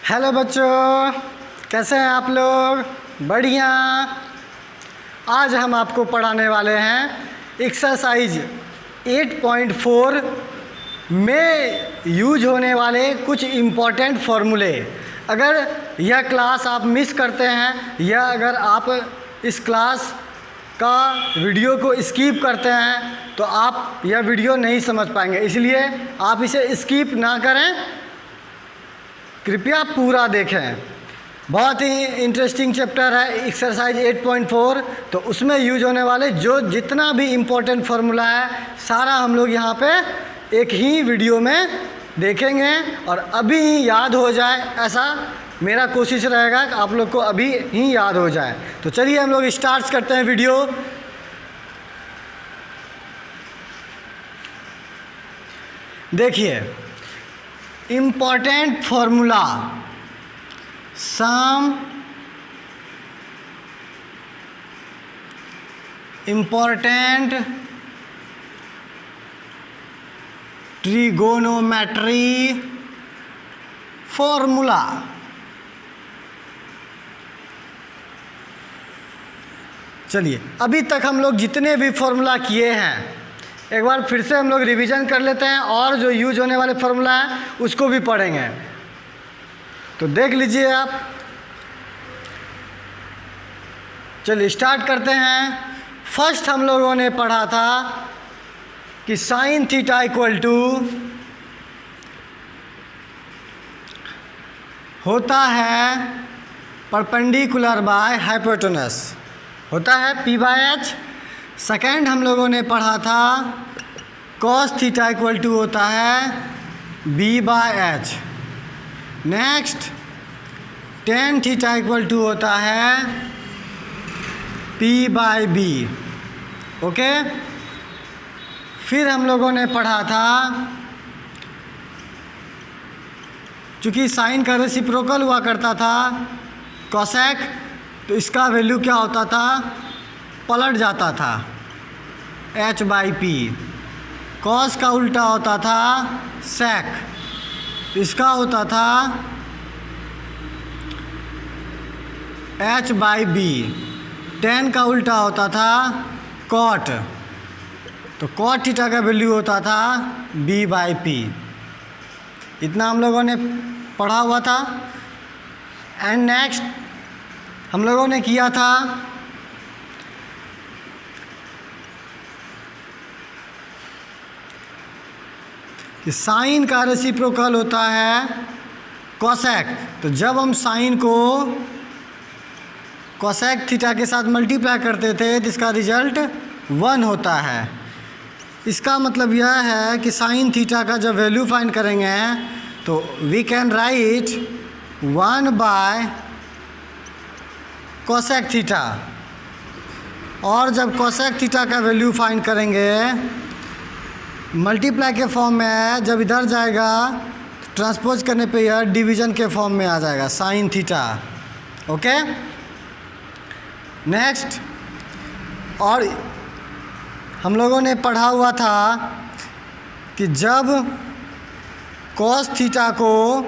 Hello बच्चों, कैसे हैं आप लोग? बढ़िया। आज हम आपको पढ़ाने वाले हैं एक्सरसाइज 8.4 में यूज होने वाले कुछ इम्पॉर्टेंट फार्मूले। अगर यह क्लास आप मिस करते हैं या अगर आप इस क्लास का वीडियो को स्किप करते हैं तो आप यह वीडियो नहीं समझ पाएंगे, इसलिए आप इसे स्किप ना करें, कृपया पूरा देखें। बहुत ही इंटरेस्टिंग चैप्टर है एक्सरसाइज 8.4। तो उसमें यूज होने वाले जो जितना भी इम्पोर्टेंट फार्मूला है सारा हम लोग यहाँ पे एक ही वीडियो में देखेंगे और अभी ही याद हो जाए, ऐसा मेरा कोशिश रहेगा कि आप लोग को अभी ही याद हो जाए। तो चलिए हम लोग स्टार्ट करते हैं वीडियो। देखिए, important formula some important trigonometry formula. चलिए, अभी तक हम लोग जितने भी फार्मूला किए हैं एक बार फिर से हम लोग रिवीजन कर लेते हैं और जो यूज होने वाले फार्मूला है उसको भी पढ़ेंगे। तो देख लीजिए आप। चलिए स्टार्ट करते हैं। फर्स्ट हम लोगों ने पढ़ा था कि साइन थीटा इक्वल टू होता है परपेंडिकुलर बाय हाइपोटेनस, होता है P/H। सेकेंड हम लोगों ने पढ़ा था कॉस थीटा इक्वल टू होता है B/H। Next tan theta equal to होता है P/B। ओके। फिर हम लोगों ने पढ़ा था चूँकि साइन का रेसिप्रोकल हुआ करता था कॉसेक, तो इसका वैल्यू क्या होता था, पलट जाता था H/P। कॉस का उल्टा होता था सेक, इसका होता था H/B। टेन का उल्टा होता था कॉट, तो कॉट थीटा का वैल्यू होता था B/P। इतना हम लोगों ने पढ़ा हुआ था। एंड नेक्स्ट हम लोगों ने किया था कि साइन का रेसिप्रोकल होता है कॉसेक, तो जब हम साइन को कॉसेक थीटा के साथ मल्टीप्लाई करते थे तो इसका रिजल्ट 1 होता है। इसका मतलब यह है कि साइन थीटा का जब वैल्यू फाइंड करेंगे तो we can write 1 cosec theta, और जब कॉसेक थीटा का वैल्यू फाइंड करेंगे मल्टीप्लाई के फॉर्म में, जब इधर जाएगा तो ट्रांसपोज करने पे यह डिवीज़न के फॉर्म में आ जाएगा साइन थीटा। ओके। नेक्स्ट, और हम लोगों ने पढ़ा हुआ था कि जब कॉस थीटा को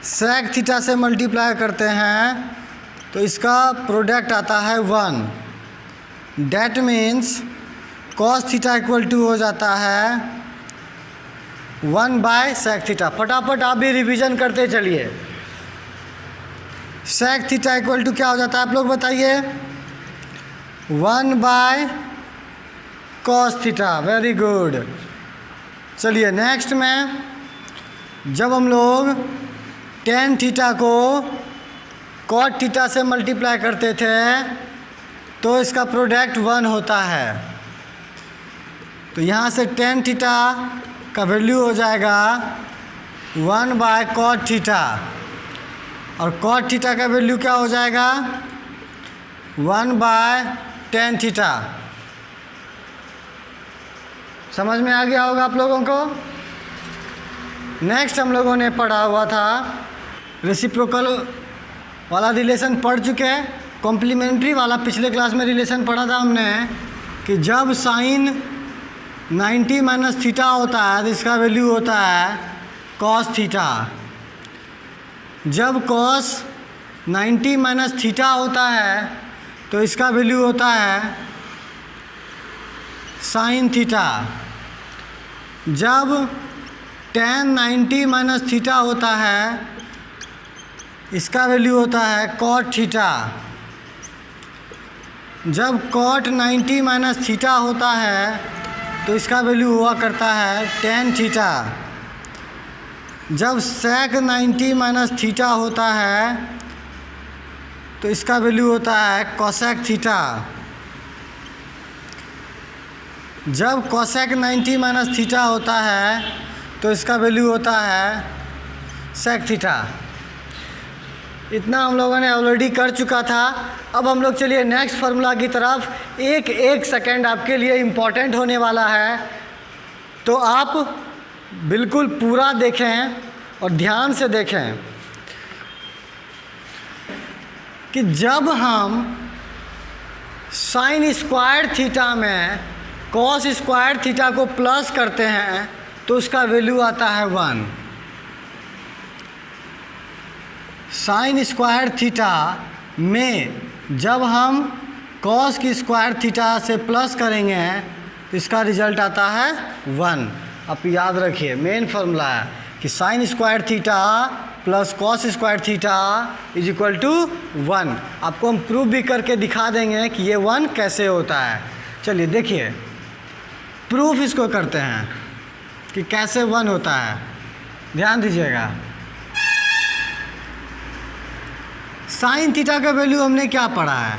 सेक थीटा से मल्टीप्लाई करते हैं तो इसका प्रोडक्ट आता है 1। That means cos theta equal to हो जाता है 1/सेक थीटा। फटाफट आप भी रिवीजन करते चलिए। सेक थीटा इक्वल टू क्या हो जाता है आप लोग बताइए? 1/कॉस थीटा। Very good. चलिए नेक्स्ट में जब हम लोग टेन थीटा को कॉट थीटा से मल्टीप्लाई करते थे तो इसका प्रोडक्ट 1 होता है। तो यहाँ से टेन थीटा का वैल्यू हो जाएगा 1/कॉट थीटा, और कॉट थीटा का वैल्यू क्या हो जाएगा 1/टेन थीटा। समझ में आ गया होगा आप लोगों को। नेक्स्ट हम लोगों ने पढ़ा हुआ था रेसिप्रोकल वाला रिलेशन पढ़ चुके हैं। कॉम्प्लीमेंट्री वाला पिछले क्लास में रिलेशन पढ़ा था हमने कि जब साइन 90 - थीटा होता है तो इसका वैल्यू होता है कॉस थीटा। जब कॉस 90 माइनस थीटा होता है तो इसका वैल्यू होता है साइन थीटा। जब tan 90 माइनस थीटा होता है इसका वैल्यू होता है कॉट थीटा। जब कॉट 90 माइनस थीटा होता है तो इसका वैल्यू हुआ करता है tan थीटा। जब sec 90 माइनस थीटा होता है तो इसका वैल्यू होता है cosec थीटा। जब cosec 90 माइनस थीटा होता है तो इसका वैल्यू होता है sec थीटा। इतना हम लोगों ने ऑलरेडी कर चुका था। अब हम लोग चलिए नेक्स्ट फार्मूला की तरफ। एक सेकेंड आपके लिए इम्पॉर्टेंट होने वाला है, तो आप बिल्कुल पूरा देखें और ध्यान से देखें कि जब हम साइन स्क्वायर थीटा में कॉस स्क्वायर थीटा को प्लस करते हैं तो उसका वैल्यू आता है 1। साइन स्क्वायर थीटा में जब हम कॉस की स्क्वायर थीटा से प्लस करेंगे तो इसका रिजल्ट आता है 1। आप याद रखिए मेन फार्मूला है कि sine square theta plus cos square theta is equal to 1। आपको हम प्रूफ भी करके दिखा देंगे कि ये 1 कैसे होता है। चलिए देखिए प्रूफ इसको करते हैं कि कैसे 1 होता है। ध्यान दीजिएगा, साइन थीटा का वैल्यू हमने क्या पढ़ा है,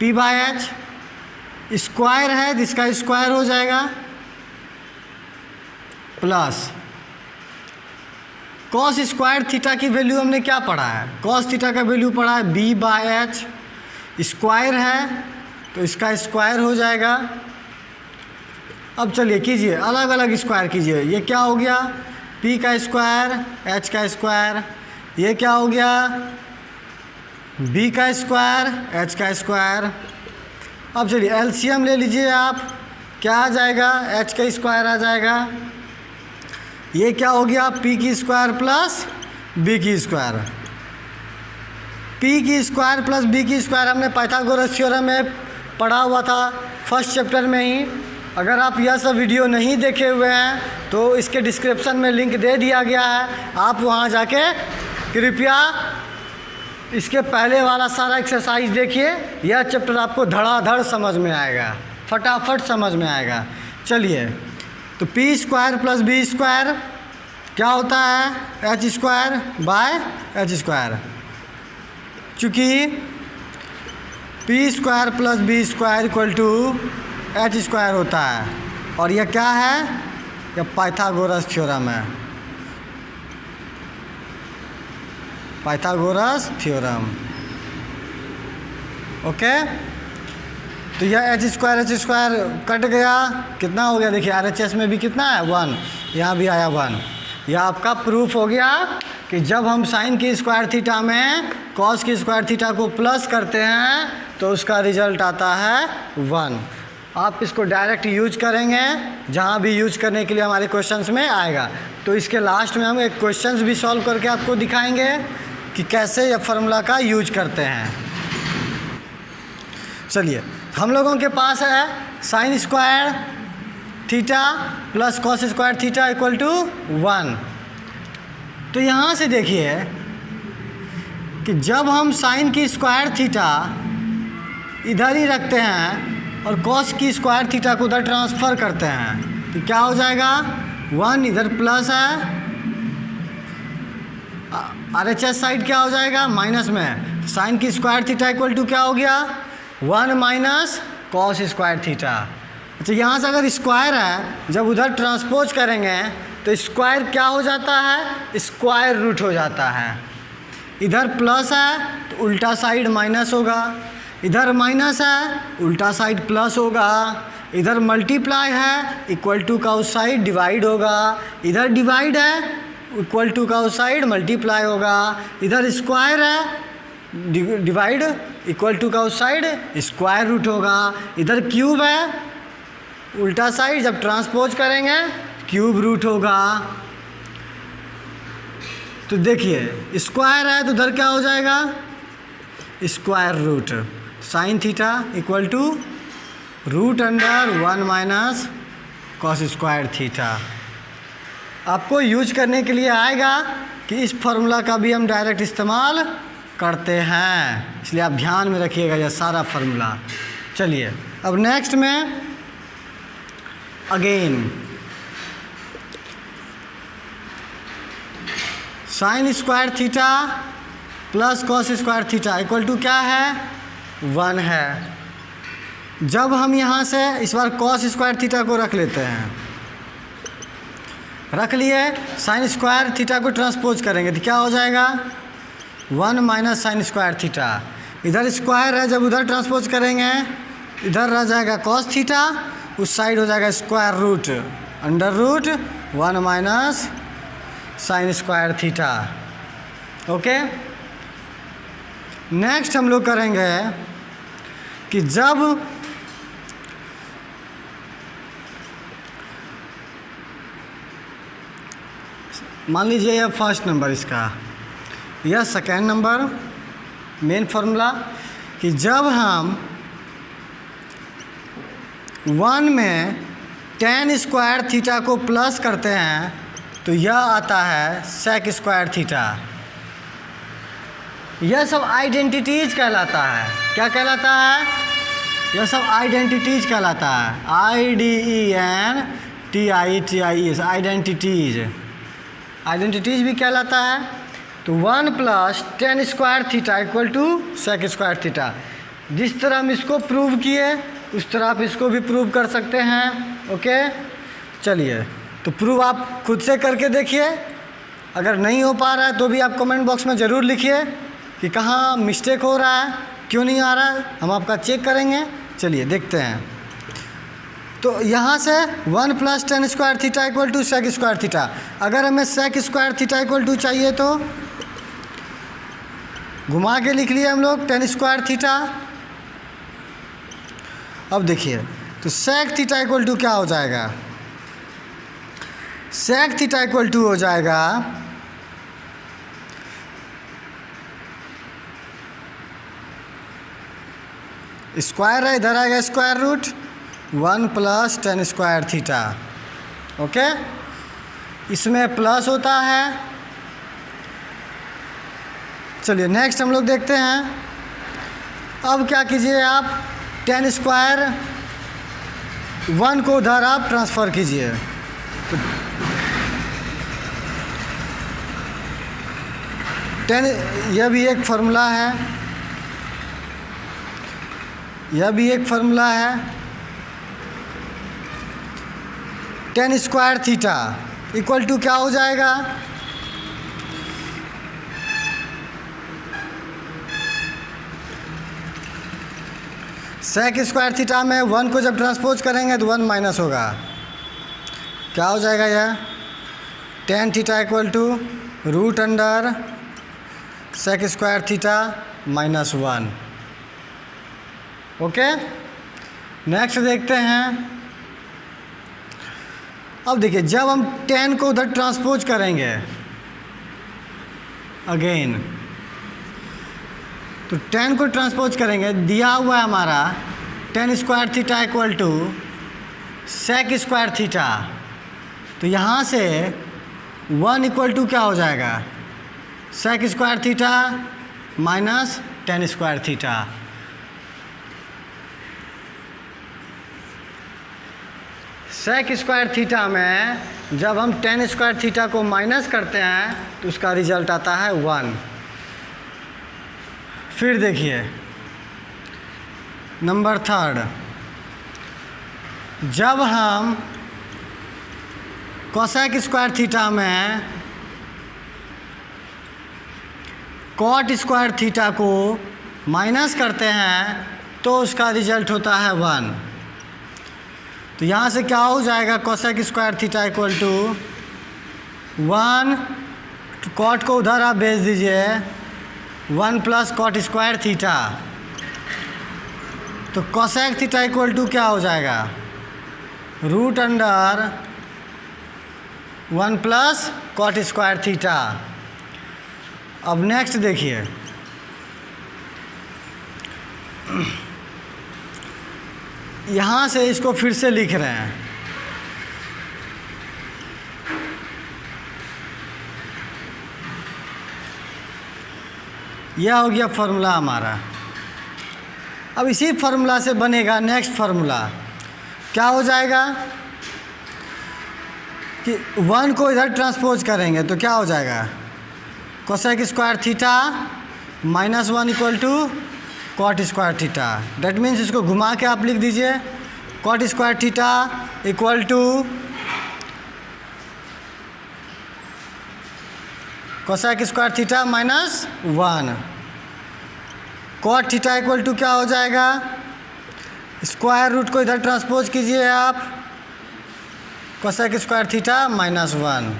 p/h स्क्वायर है जिसका स्क्वायर हो जाएगा प्लस कॉस स्क्वायर थीटा की वैल्यू हमने क्या पढ़ा है, कॉस थीटा का वैल्यू पढ़ा है b/h स्क्वायर है तो इसका स्क्वायर हो जाएगा। अब चलिए कीजिए अलग अलग स्क्वायर कीजिए। ये क्या हो गया p का स्क्वायर h का स्क्वायर, ये क्या हो गया b का स्क्वायर h का स्क्वायर। अब चलिए एलसीएम ले लीजिए आप, क्या आ जाएगा h का स्क्वायर आ जाएगा। ये क्या हो गया p की स्क्वायर प्लस b की स्क्वायर। p की स्क्वायर प्लस b की स्क्वायर हमने पाइथागोरस थ्योरम में पढ़ा हुआ था फर्स्ट चैप्टर में ही। अगर आप यह सब वीडियो नहीं देखे हुए हैं तो इसके डिस्क्रिप्शन में लिंक दे दिया गया है, आप वहां जाके कृपया इसके पहले वाला सारा एक्सरसाइज देखिए। यह चैप्टर आपको धड़ाधड़ समझ में आएगा, फटाफट समझ में आएगा। चलिए तो p square plus b square क्या होता है h square by h square. चूँकि p square plus b square equal to h square होता है और यह क्या है, यह पाइथागोरस थ्योरम है, पाइथागोरस थ्योरम। ओके, तो यह h स्क्वायर कट गया, कितना हो गया देखिए RHS में भी कितना है 1, यहाँ भी आया 1। यह आपका प्रूफ हो गया कि जब हम साइन की स्क्वायर थीटा में कॉस की स्क्वायर थीटा को प्लस करते हैं तो उसका रिजल्ट आता है 1। आप इसको डायरेक्ट यूज करेंगे जहाँ भी यूज करने के लिए हमारे क्वेश्चंस में आएगा। तो इसके लास्ट में हम एक क्वेश्चंस भी सॉल्व करके आपको दिखाएंगे कि कैसे यह फार्मूला का यूज करते हैं। चलिए हम लोगों के पास है sine square theta plus cos square theta equal to 1। तो यहाँ से देखिए कि जब हम साइन की स्क्वायर थीटा इधर ही रखते हैं और कॉस की स्क्वायर थीटा को उधर ट्रांसफ़र करते हैं तो क्या हो जाएगा 1, इधर प्लस है, RHS साइड क्या हो जाएगा माइनस में। तो साइन की स्क्वायर थीटा इक्वल टू क्या हो गया 1 माइनस कॉस स्क्वायर थीटा। अच्छा यहाँ से अगर स्क्वायर है जब उधर ट्रांसपोज करेंगे तो स्क्वायर क्या हो जाता है, स्क्वायर रूट हो जाता है। इधर प्लस है तो उल्टा साइड माइनस होगा, इधर माइनस है उल्टा साइड प्लस होगा, इधर मल्टीप्लाई है इक्वल टू का उस साइड डिवाइड होगा, इधर डिवाइड है इक्वल टू का उस साइड मल्टीप्लाई होगा, इधर स्क्वायर है डिवाइड इक्वल टू का उस साइड स्क्वायर रूट होगा, इधर क्यूब है उल्टा साइड जब ट्रांसपोज करेंगे क्यूब रूट होगा। तो देखिए स्क्वायर है तो उधर क्या हो जाएगा, square root sine theta equal to root under 1 minus cos square theta. आपको यूज करने के लिए आएगा कि इस फॉर्मूला का भी हम डायरेक्ट इस्तेमाल करते हैं, इसलिए आप ध्यान में रखिएगा यह सारा फार्मूला। चलिए अब नेक्स्ट में again sine square theta plus cos square theta equal to क्या है, 1 है। जब हम यहाँ से इस बार कॉस स्क्वायर थीटा को रख लेते हैं, रख लिए, साइन स्क्वायर थीटा को ट्रांसपोज करेंगे तो क्या हो जाएगा, 1 माइनस साइन स्क्वायर थीटा। इधर स्क्वायर है, जब उधर ट्रांसपोज करेंगे इधर रह जाएगा कॉस थीटा, उस साइड हो जाएगा square root under root 1 minus sine square theta. Okay, next हम लोग करेंगे कि जब मान लीजिए यह फर्स्ट नंबर इसका, यह सेकेंड नंबर मेन फार्मूला, कि जब हम 1 में tan स्क्वायर थीटा को प्लस करते हैं तो यह आता है सेक स्क्वायर थीटा। यह सब आइडेंटिटीज कहलाता है। क्या कहलाता है, यह सब आइडेंटिटीज कहलाता है, IDENTITIES आइडेंटिटीज, आइडेंटिटीज भी कहलाता है। तो 1 plus tan square theta equal to sec square theta. जिस तरह हम इसको प्रूव किए उस तरह आप इसको भी प्रूव कर सकते हैं। ओके, चलिए तो प्रूव आप खुद से करके देखिए, अगर नहीं हो पा रहा है तो भी आप कमेंट बॉक्स में ज़रूर लिखिए कि कहाँ मिस्टेक हो रहा है, क्यों नहीं आ रहा है, हम आपका चेक करेंगे। चलिए देखते हैं। तो यहाँ से 1 plus tan square theta equal to sec square theta, अगर हमें sec square theta equal to चाहिए तो घुमा के लिख लिए हम लोग tan स्क्वायर थीटा। अब देखिए तो सेक थीटा इक्वल टू क्या हो जाएगा, सेक थीटा इक्वल टू हो जाएगा स्क्वायर है, इधर आएगा square root 1 plus tan square theta. Okay, इसमें प्लस होता है। चलिए नेक्स्ट हम लोग देखते हैं। अब क्या कीजिए, आप tan स्क्वायर 1 को उधर आप ट्रांसफ़र कीजिए। तो यह भी एक फार्मूला है, यह भी एक फार्मूला है। tan square theta equal to क्या हो जाएगा, सेक स्क्वायर थीटा में 1 को जब ट्रांसपोज करेंगे तो 1 माइनस होगा, क्या हो जाएगा यह, tan theta equal to root under sec square theta minus 1। Okay, next देखते हैं। अब देखिए जब हम tan को उधर ट्रांसपोज करेंगे अगेन, तो tan को ट्रांसपोज करेंगे, दिया हुआ है हमारा tan square theta equal to sec square theta. तो यहाँ से 1 इक्वल टू क्या हो जाएगा, sec square theta minus tan square theta. Sec square theta में जब हम tan स्क्वायर थीटा को माइनस करते हैं तो उसका रिजल्ट आता है 1। फिर देखिए नंबर 3, जब हम कोसेक स्क्वायर थीटा में कॉट स्क्वायर थीटा को माइनस करते हैं तो उसका रिजल्ट होता है 1। तो यहाँ से क्या हो जाएगा, cosec square theta equal to 1, cot को उधर आप भेज दीजिए, 1 प्लस कॉट स्क्वायर थीटा। तो कोसेक थीटा इक्वल टू क्या हो जाएगा, root under 1 plus cot square theta. अब नेक्स्ट देखिए, यहाँ से इसको फिर से लिख रहे हैं। यह हो गया फार्मूला हमारा। अब इसी फार्मूला से बनेगा नेक्स्ट फार्मूला। क्या हो जाएगा कि 1 को इधर ट्रांसपोज करेंगे तो क्या हो जाएगा, cosec square theta minus 1 equal to cot square theta. That means इसको घुमा के आप लिख दीजिए, cot square theta equal to cosec square theta minus 1। Cot theta equal to क्या हो जाएगा, स्क्वायर रूट को इधर ट्रांसपोज कीजिए आप, कोसेक स्क्वायर थीटा माइनस 1।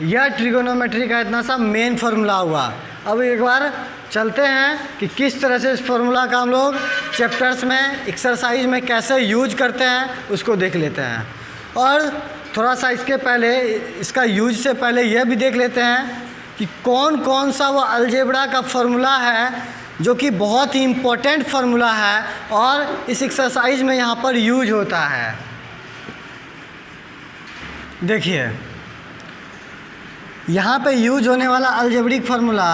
यह ट्रिगोनोमेट्री का इतना सा मेन फार्मूला हुआ। अब एक बार चलते हैं कि किस तरह से इस फार्मूला का हम लोग चैप्टर्स में एक्सरसाइज में कैसे यूज करते हैं उसको देख लेते हैं। और थोड़ा सा इसके पहले, इसका यूज से पहले यह भी देख लेते हैं कि कौन कौन सा वो अलजेब्रा का फार्मूला है जो कि बहुत ही इम्पोर्टेंट फार्मूला है और इस एक्सरसाइज में यहाँ पर यूज होता है। देखिए, यहाँ पे यूज होने वाला अलजेब्रिक फार्मूला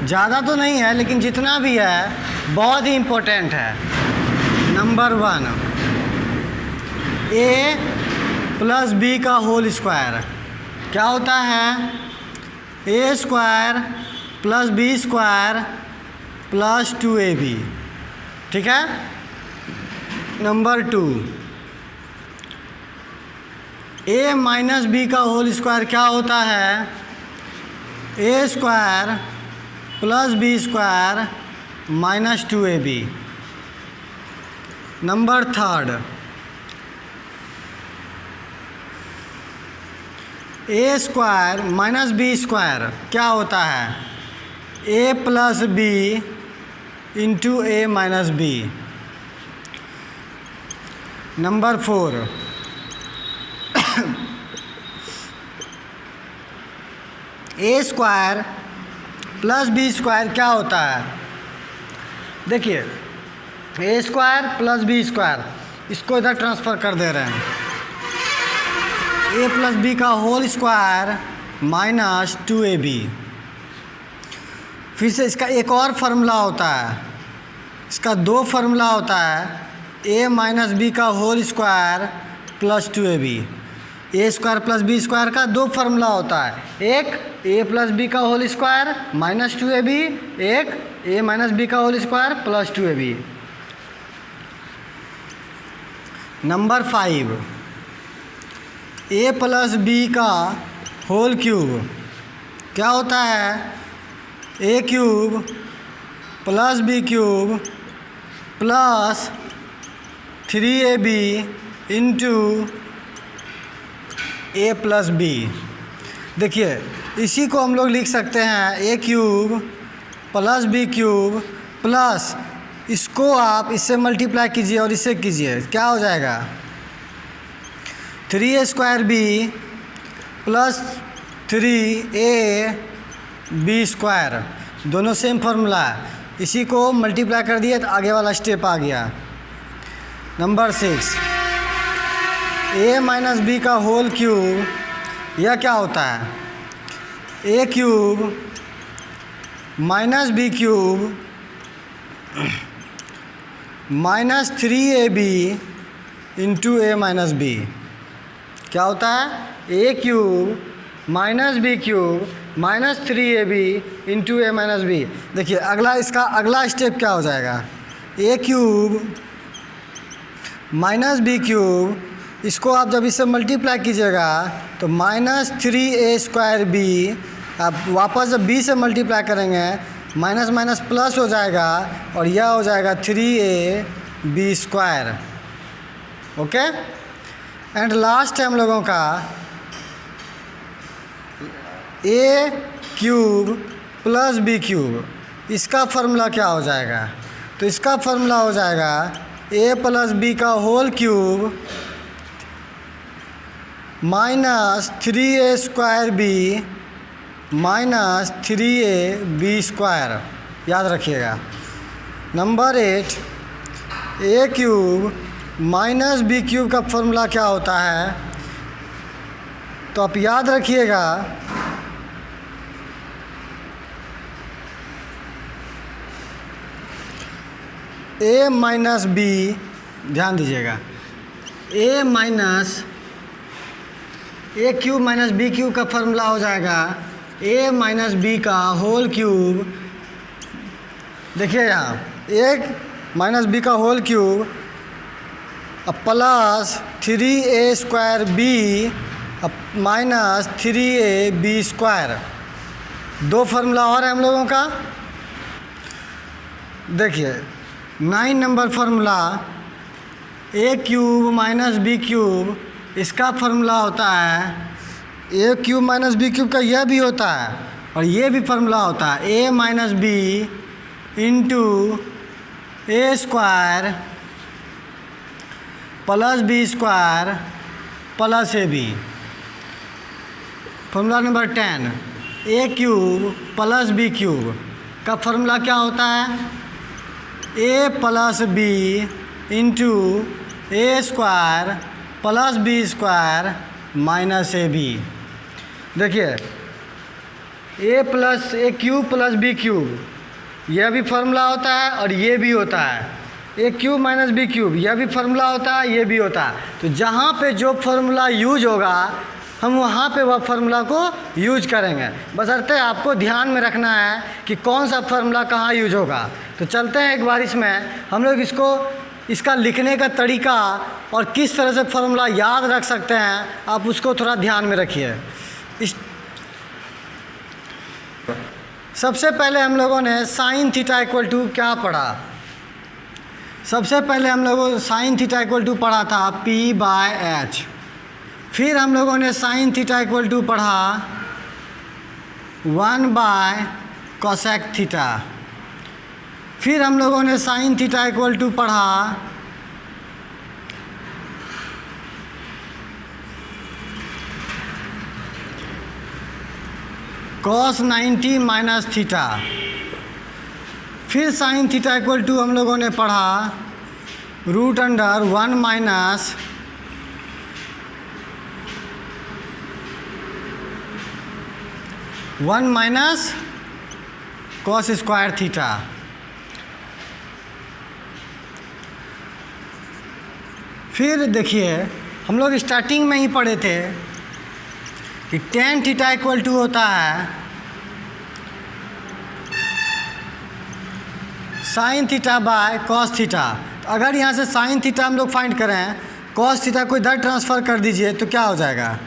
ज़्यादा तो नहीं है, लेकिन जितना भी है बहुत ही इम्पोर्टेंट है। नंबर 1, a प्लस बी का होल स्क्वायर क्या होता है, a square plus B square plus 2ab। ठीक है। नंबर 2, a माइनस बी का होल स्क्वायर क्या होता है, a square plus B square minus 2ab। Number 3, a square minus B square क्या होता है, a plus B into a minus B. Number 4, a square plus B square क्या होता है, देखिए ए स्क्वायर प्लस बी स्क्वायर, इसको इधर ट्रांसफ़र कर दे रहे हैं, ए प्लस बी का होल स्क्वायर माइनस 2ab। फिर से इसका एक और फार्मूला होता है, इसका 2 फार्मूला होता है, ए माइनस बी का whole square plus 2ab। A square plus B square का 2 फार्मूला होता है, एक ए प्लस बी का होल स्क्वायर माइनस 2ab, एक ए माइनस बी का whole square plus 2ab। Number 5, A plus B का whole cube क्या होता है, A cube plus B cube plus 3ab into A plus B. देखिए, इसी को हम लोग लिख सकते हैं ए cube plus B cube plus, इसको आप इससे मल्टीप्लाई कीजिए और इससे कीजिए, क्या हो जाएगा 3a square B plus 3a B square. दोनों सेम फार्मूला है, इसी को मल्टीप्लाई कर दिए तो आगे वाला स्टेप आ गया। नंबर 6, a माइनस बी का होल क्यूब यह क्या होता है, a cube minus B cube minus 3ab into A minus B. क्या होता है, a cube minus B cube minus 3ab into A minus B. देखिए अगला, इसका अगला स्टेप क्या हो जाएगा, a cube minus B cube, इसको आप जब इससे मल्टीप्लाई कीजिएगा तो माइनस 3a स्क्वायर बी, आप वापस जब b से मल्टीप्लाई करेंगे माइनस माइनस प्लस हो जाएगा और यह हो जाएगा 3a B square. Okay. And last है हम लोगों का a cube plus B cube, इसका फार्मूला क्या हो जाएगा, तो इसका फार्मूला हो जाएगा ए प्लस बी का whole cube minus 3a² B minus 3ab square, याद रखिएगा। Number 8, A cube minus B cube का फॉर्मूला क्या होता है, तो आप याद रखिएगा ए माइनस बी, ध्यान दीजिएगा, A cube minus B cube का फॉर्मूला हो जाएगा ए माइनस बी का होल क्यूब। देखिए यहाँ ए माइनस बी का whole cube plus 3a² B minus 3ab square. दो फार्मूला और है हम लोगों का। देखिए 9 number formula A cube minus B cube, इसका फार्मूला होता है A cube minus B cube का यह भी होता है और ये भी फार्मूला होता है A minus B into A square plus B square plus A B. Formula number 10, A cube plus B cube का फार्मूला क्या होता है A plus B into A square plus B square minus A B. देखिए A cube plus B cube यह भी formula होता है और ये भी होता है। A cube minus B cube यह भी फार्मूला होता है, ये भी होता है। तो जहाँ पे जो फार्मूला यूज होगा हम वहाँ पे वह फार्मूला को यूज करेंगे, बशर्ते आपको ध्यान में रखना है कि कौन सा फार्मूला कहाँ यूज होगा। तो चलते हैं एक बार इसमें हम लोग इसका लिखने का तरीका और किस तरह से फार्मूला याद रख सकते हैं, आप उसको थोड़ा ध्यान में रखिए। सबसे पहले हम लोगों ने साइन थीटा इक्वल टू क्या पढ़ा, सबसे पहले हम लोगों साइन थीटा इक्वल टू पढ़ा था p/h। फिर हम लोगों ने साइन थीटा इक्वल टू पढ़ा 1/cosec थीटा। फिर हम लोगों ने साइन थीटा इक्वल टू पढ़ा cos 90 माइनस थीटा। फिर साइन थीटा इक्वल टू हम लोगों ने पढ़ा √1 माइनस cos स्क्वायर थीटा। फिर देखिए हम लोग स्टार्टिंग में ही पढ़े थे कि tan थीटा इक्वल टू होता है sine theta by cos theta. तो अगर यहाँ से साइन थीटा हम लोग फाइंड करें, cos थीटा को इधर ट्रांसफ़र कर दीजिए तो क्या हो जाएगा,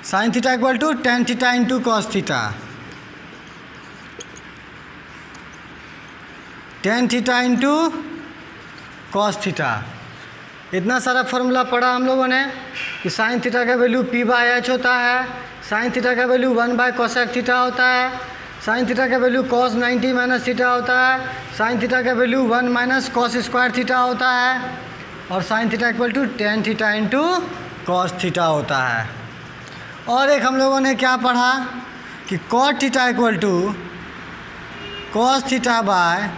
sine theta equal to tan theta into cos theta. tan theta into cos theta. इतना सारा फार्मूला पढ़ा हम लोगों ने कि साइन थीटा का वैल्यू p/h होता है, साइन थीटा का वैल्यू 1/cosec थीटा होता है, साइन थीटा का वैल्यू cos 90 माइनस थीटा होता है, साइन थीटा का value 1 minus cos square theta होता है और sine theta equal to tan theta into cos theta होता है। और एक हम लोगों ने क्या पढ़ा कि cot theta equal to cos theta by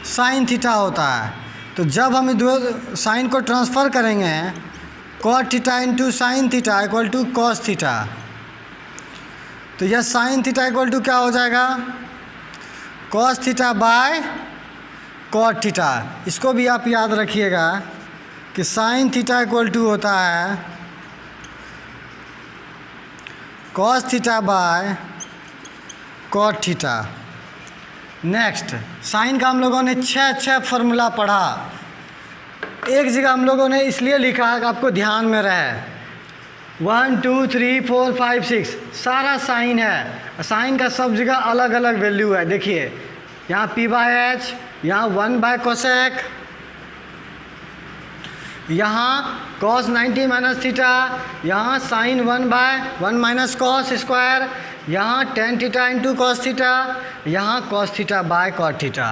sine theta होता है। तो जब हम दो साइन को ट्रांसफ़र करेंगे cot theta into sine theta equal to cos theta, तो यह साइन थीटा इक्वल टू क्या हो जाएगा, cos theta by cot theta. इसको भी आप याद रखिएगा कि साइन थीटा इक्वल टू होता है cos theta by cot theta. Next sine का हम लोगों ने छः फार्मूला पढ़ा। एक जगह हम लोगों ने इसलिए लिखा कि आपको ध्यान में रहे, 1 2 3 4 5 6 सारा साइन है। साइन का सब जगह अलग अलग वैल्यू है। देखिए यहाँ p/h, यहाँ 1/cosec, यहाँ cos 90 माइनस थीटा, यहाँ साइन 1/1 माइनस cos स्क्वायर, यहाँ tan theta into cos theta, यहाँ cos theta by cot theta.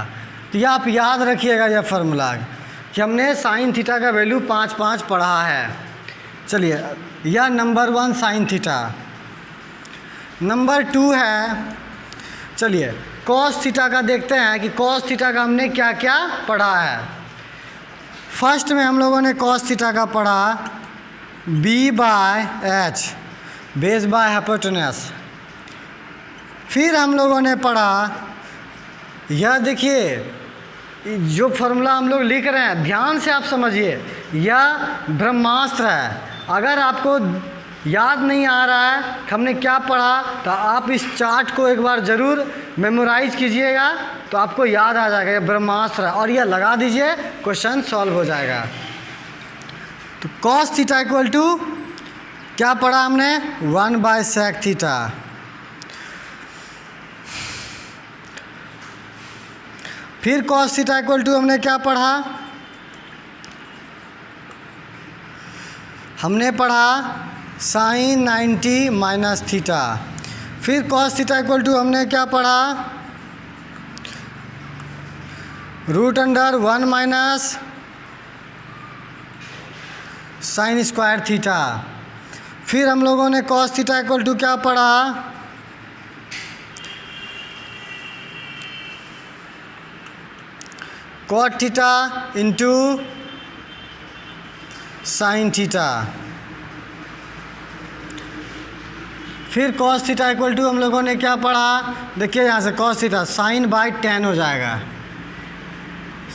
तो यह आप याद रखिएगा यह फार्मूला कि हमने साइन थीटा का वैल्यू 5 पढ़ा है। चलिए, यह नंबर 1 साइन थीटा। नंबर 2 है, चलिए कॉस थीटा का देखते हैं कि कॉस थीटा का हमने क्या क्या पढ़ा है। फर्स्ट में हम लोगों ने कॉस थीटा का पढ़ा b/h बेस बाय हाइपोटेनस। फिर हम लोगों ने पढ़ा, यह देखिए जो फार्मूला हम लोग लिख रहे हैं ध्यान से आप समझिए, यह ब्रह्मास्त्र है। अगर आपको याद नहीं आ रहा है कि हमने क्या पढ़ा तो आप इस चार्ट को एक बार ज़रूर मेमोराइज कीजिएगा, तो आपको याद आ जाएगा ये ब्रह्मास्त्र है, और यह लगा दीजिए, क्वेश्चन सॉल्व हो जाएगा। तो कॉस थीटा इक्वल टू क्या पढ़ा हमने 1/sec थीटा। फिर कॉस थीटा इक्वल टू हमने क्या पढ़ा, हमने पढ़ा साइन 90 माइनस थीटा। फिर कॉस थीटा इक्वल टू हमने क्या पढ़ा, √1 माइनस साइन स्क्वायर थीटा। फिर हम लोगों ने कॉस थीटा इक्वल टू क्या पढ़ा, cot theta into sine theta. फिर कॉस थीटा इक्वल टू हम लोगों ने क्या पढ़ा, देखिए यहाँ से कॉस थीटा sin/tan हो जाएगा,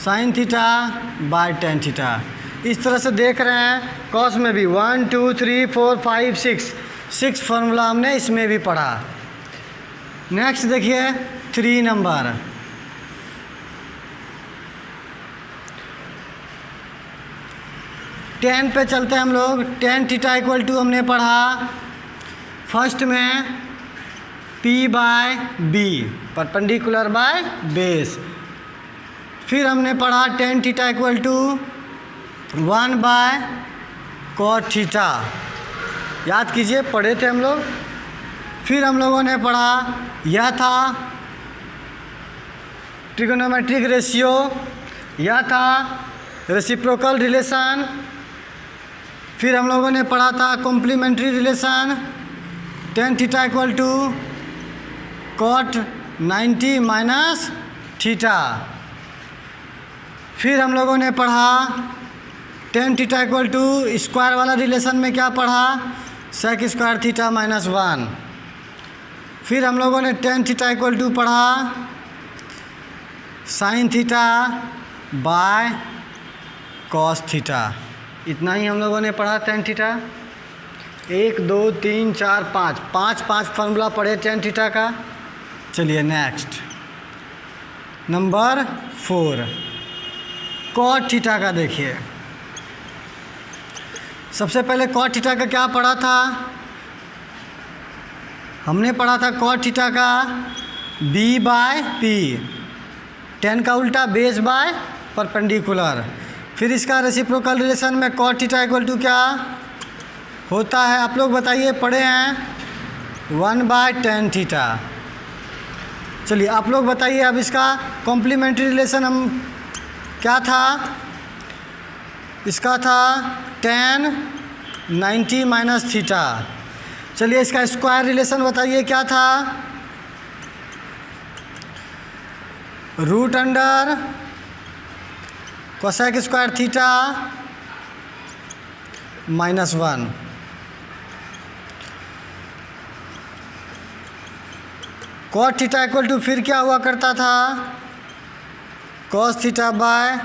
sin theta by tan theta. इस तरह से देख रहे हैं कॉस में भी 1 2 3 4 5 6 फार्मूला हमने इसमें भी पढ़ा। नेक्स्ट देखिए 3 नंबर, tan पे चलते हैं हम लोग। tan थीटा इक्वल टू हमने पढ़ा फर्स्ट में p/b परपेंडिकुलर बाय बेस। फिर हमने पढ़ा tan theta equal to 1/cot theta, याद कीजिए पढ़े थे हम लोग। फिर हम लोगों ने पढ़ा, यह था ट्रिगोनोमेट्रिक रेशियो, यह था रेसिप्रोकल रिलेशन। फिर हम लोगों ने पढ़ा था complementary relation, tan theta equal to cot 90 minus theta. फिर हम लोगों ने पढ़ा tan theta equal to square वाला रिलेशन में क्या पढ़ा, sec स्क्वायर थीटा माइनस 1। फिर हम लोगों ने tan थीटा इक्वल टू पढ़ा sine theta by cos theta. इतना ही हम लोगों ने पढ़ा tan थीटा। 1 2 3 4 5 फार्मूला पढ़े tan थीटा का। चलिए नेक्स्ट नंबर 4 cot थीटा का देखिए। सबसे पहले cot थीटा का क्या पढ़ा था, हमने पढ़ा था cot थीटा का b/p, tan का उल्टा बेस बाय परपेंडिकुलर। फिर इसका रेसिप्रोकल रिलेशन में cot थीटा इक्वल टू क्या होता है, आप लोग बताइए, पढ़े हैं 1/tan थीटा। चलिए आप लोग बताइए अब इसका कॉम्प्लीमेंट्री रिलेशन हम क्या था, इसका था tan 90 माइनस थीटा। चलिए इसका स्क्वायर रिलेशन बताइए क्या था, √root under cosec square theta minus 1। cot theta equal to फिर क्या हुआ करता था, cos theta by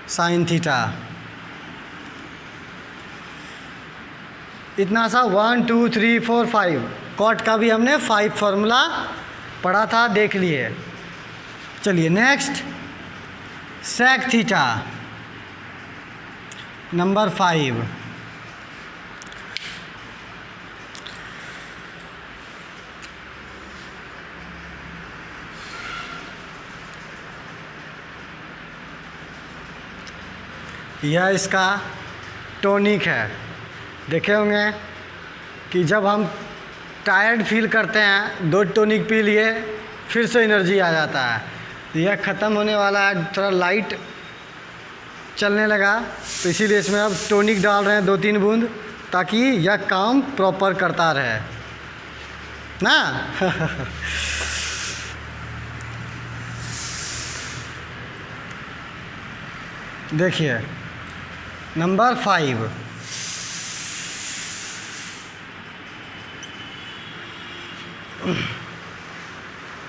sine theta. इतना सा 1 2 3 4 5 cot का भी हमने 5 फार्मूला पढ़ा था, देख लिए। चलिए नेक्स्ट sec थीटा नंबर 5। यह इसका टॉनिक है। देखे होंगे कि जब हम टायर्ड फील करते हैं 2 टॉनिक पी लिए फिर से एनर्जी आ जाता है। यह ख़त्म होने वाला है, थोड़ा लाइट चलने लगा, तो इसीलिए इसमें अब टॉनिक डाल रहे हैं 2-3 बूंद, ताकि यह काम प्रॉपर करता रहे ना। देखिए नंबर 5,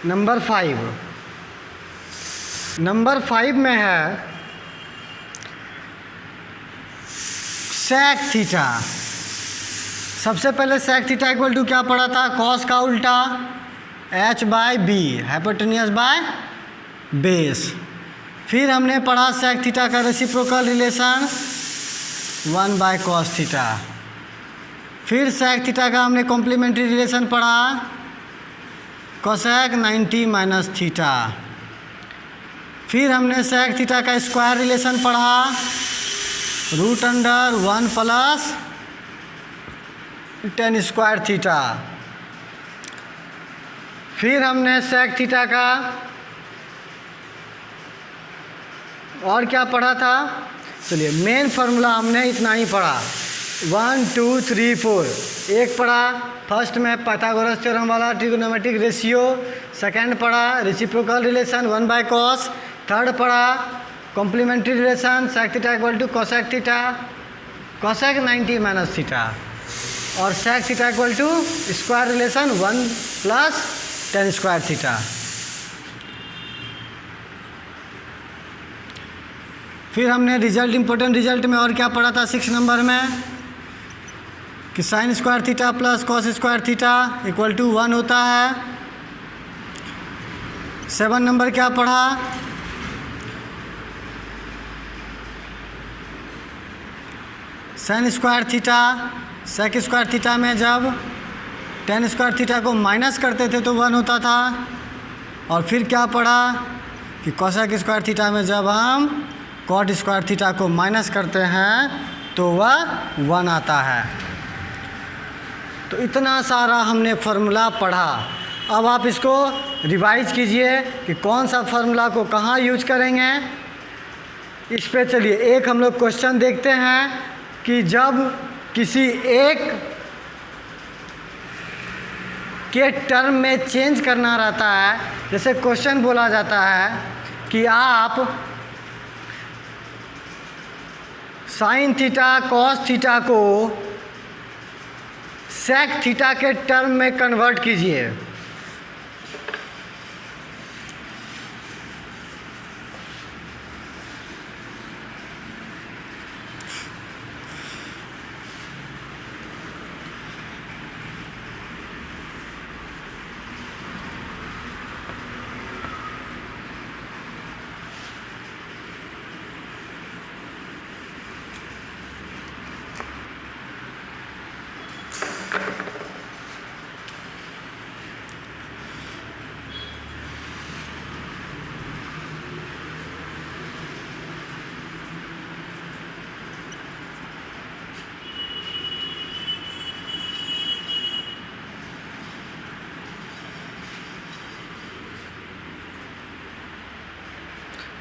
नंबर 5 में है सेक थीटा। सबसे पहले सेक थीटा इक्वल टू क्या पढ़ा था? कॉस का उल्टा h/b, हाइपोटेन्यूस बाय बेस। फिर हमने पढ़ा सेक थीटा का रेसिप्रोकल रिलेशन 1/cos थीटा। फिर सेक थीटा का हमने कॉम्प्लीमेंट्री रिलेशन पढ़ा कोसेक 90 माइनस थीटा। फिर हमने सेक थीटा का स्क्वायर रिलेशन पढ़ा √1 प्लस tan स्क्वायर थीटा। फिर हमने सेक थीटा का और क्या पढ़ा था? चलिए मेन फार्मूला हमने इतना ही पढ़ा, 1 2 3 4। एक पढ़ा फर्स्ट में पाइथागोरस थ्योरम वाला ट्रिगोनोमेट्रिक रेशियो, सेकंड पढ़ा रेसिप्रोकल रिलेशन 1/cos, थर्ड पढ़ा complementary relation sec theta equal to cosec theta, cosec 90 minus theta, और sec theta equal to square relation 1 plus tan square theta. फिर हमने result, important result में और क्या पढ़ा था 6 नंबर में कि sine square theta plus cos square theta equal to 1 होता है। 7 नंबर क्या पढ़ा? Sine square theta sec square theta में जब tan स्क्वायर थीटा को माइनस करते थे तो 1 होता था। और फिर क्या पढ़ा कि कोसेक स्क्वायर थीटा में जब हम कॉट स्क्वायर थीटा को माइनस करते हैं तो वह 1 आता है। तो इतना सारा हमने फार्मूला पढ़ा। अब आप इसको रिवाइज कीजिए कि कौन सा फार्मूला को कहाँ यूज करेंगे। इस पे चलिए एक हम लोग क्वेश्चन देखते हैं कि जब किसी एक के टर्म में चेंज करना रहता है, जैसे क्वेश्चन बोला जाता है कि आप साइन थीटा कॉस थीटा को सेक थीटा के टर्म में कन्वर्ट कीजिए।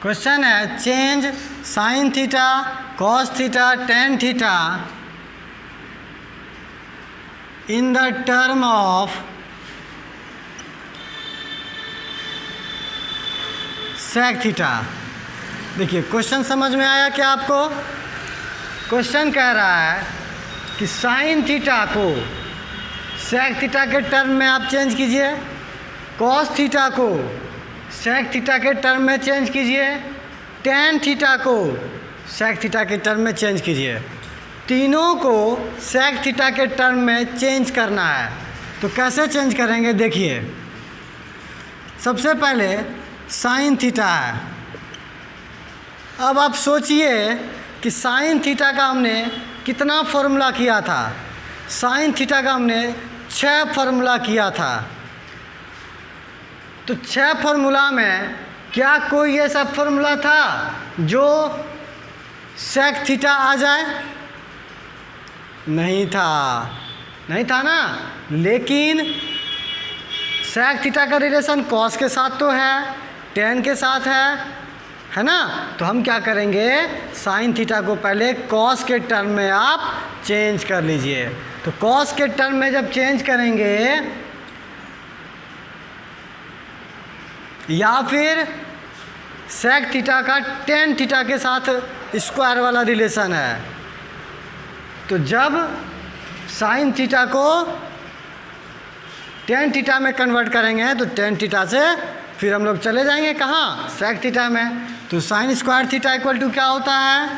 क्वेश्चन है change sine theta cos theta tan theta in the term of sec theta. देखिए क्वेश्चन समझ में आया क्या आपको? क्वेश्चन कह रहा है कि साइन थीटा को सेक थीटा के टर्म में आप चेंज कीजिए, कॉस थीटा को सेक थीटा के टर्म में चेंज कीजिए, टेन थीटा को सेक थीटा के टर्म में चेंज कीजिए। तीनों को सेक थीटा के टर्म में चेंज करना है। तो कैसे चेंज करेंगे देखिए। सबसे पहले साइन थीटा है। अब आप सोचिए कि साइन थीटा का हमने कितना फार्मूला किया था। साइन थीटा का हमने 6 फार्मूला किया था। तो 6 फार्मूला में क्या कोई ऐसा फार्मूला था जो सेक थीटा आ जाए? नहीं था, नहीं था ना। लेकिन सेक थीटा का रिलेशन कॉस के साथ तो है, tan के साथ है ना। तो हम क्या करेंगे, साइन थीटा को पहले cos के टर्म में आप चेंज कर लीजिए। तो cos के टर्म में जब चेंज करेंगे या फिर sec थीटा का tan थीटा के साथ स्क्वायर वाला रिलेशन है, तो जब साइन थीटा को tan थीटा में कन्वर्ट करेंगे तो tan थीटा से फिर हम लोग चले जाएंगे कहाँ, sec थीटा में। तो sine square theta equal to क्या होता है,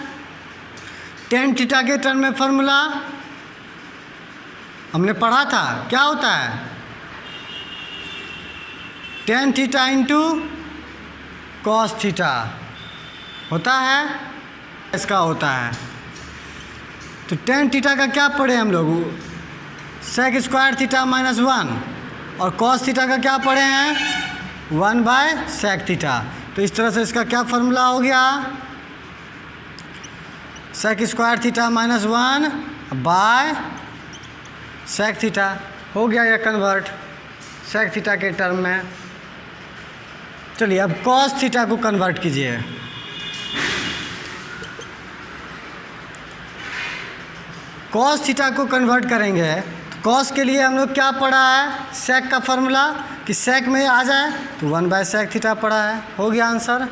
tan थीटा के टर्म में फॉर्मूला हमने पढ़ा था, क्या होता है, tan theta into cos theta होता है, इसका होता है। तो tan थीटा का क्या पढ़े हम लोग, sec स्क्वायर थीटा माइनस 1, और cos थीटा का क्या पढ़े हैं, 1/sec थीटा। तो इस तरह से इसका क्या फॉर्मूला हो गया, sec square theta minus 1/sec theta हो गया या कन्वर्ट sec थीटा के टर्म में। चलिए अब cos थीटा को कन्वर्ट कीजिए। cos थीटा को कन्वर्ट करेंगे, cos के लिए हम लोग क्या पढ़ा है, sec का फॉर्मूला, कि sec में आ जाए तो 1/sec थीटा पढ़ा है, हो गया आंसर।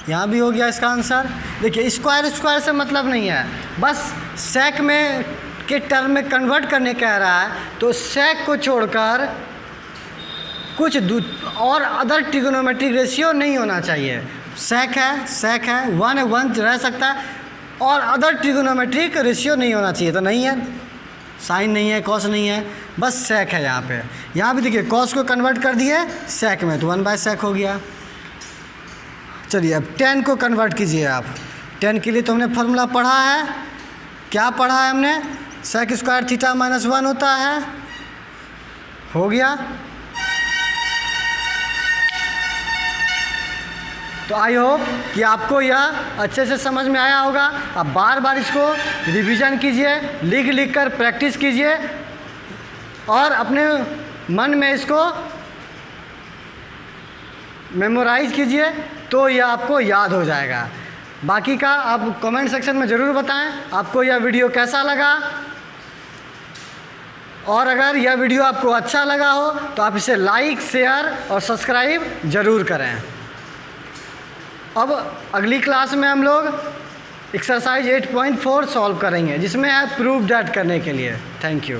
यहाँ भी हो गया इसका आंसर। देखिए स्क्वायर से मतलब नहीं है, बस sec में के टर्म में कन्वर्ट करने कह रहा है, तो sec को छोड़कर कुछ और अदर ट्रिग्नोमेट्रिक रेशियो नहीं होना चाहिए। sec है 1 रह सकता है, और अदर ट्रिग्नोमेट्रिक रेशियो नहीं होना चाहिए। तो नहीं है, साइन नहीं है, कॉस नहीं है, बस sec है यहाँ पे। यहाँ भी देखिए cos को कन्वर्ट कर दिए sec में, तो 1/sec हो गया। चलिए अब tan को कन्वर्ट कीजिए आप। tan के लिए तो हमने फॉर्मूला पढ़ा है, क्या पढ़ा है हमने, sec स्क्वायर थीटा माइनस 1 होता है, हो गया। तो आई होप कि आपको यह अच्छे से समझ में आया होगा। आप बार बार इसको रिवीजन कीजिए, लिख कर प्रैक्टिस कीजिए, और अपने मन में इसको मेमोराइज कीजिए, तो यह आपको याद हो जाएगा। बाकी का आप कमेंट सेक्शन में ज़रूर बताएं आपको यह वीडियो कैसा लगा, और अगर यह वीडियो आपको अच्छा लगा हो तो आप इसे लाइक, शेयर और सब्सक्राइब ज़रूर करें। अब अगली क्लास में हम लोग एक्सरसाइज 8.4 सॉल्व करेंगे, जिसमें है प्रूफ दैट करने के लिए। Thank you.